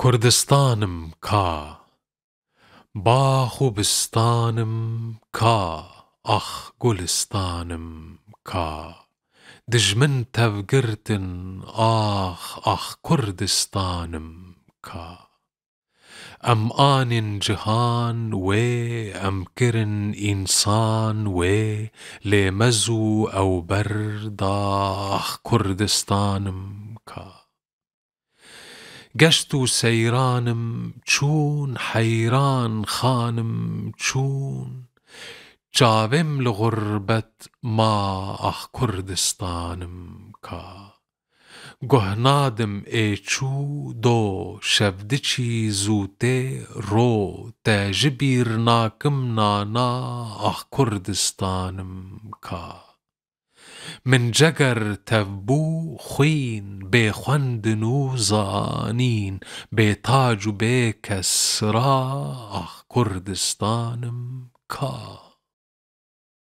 کوردستانم کا، باخ و بستانم کا، ئەخ گوڵستانم کا. دژمن تەڤگرتن ئاخ ئەخ کوردستانم کا. ئەم ئانین جیهان وێ، ئەم کرن ئینسان وێ، لێ مەزوو ئەو بەردا ئەخ کوردستانم کا. گەشت و سەیرانم چوون حەیران خانم چوون، چاوێم لە غوربەت ما ئەخ کوردستانم کا. گوه نادم ئێچوو دۆ شەڤدچی زووتێ ڕۆ، تە ji بیر ناکم نانا ئەخ کوردستانم کا. من جەگەر تەڤبوو خوین بێ خوەندن و زانین، بێ تاج و بێ کەسرا ئەخ کوردستانم کا.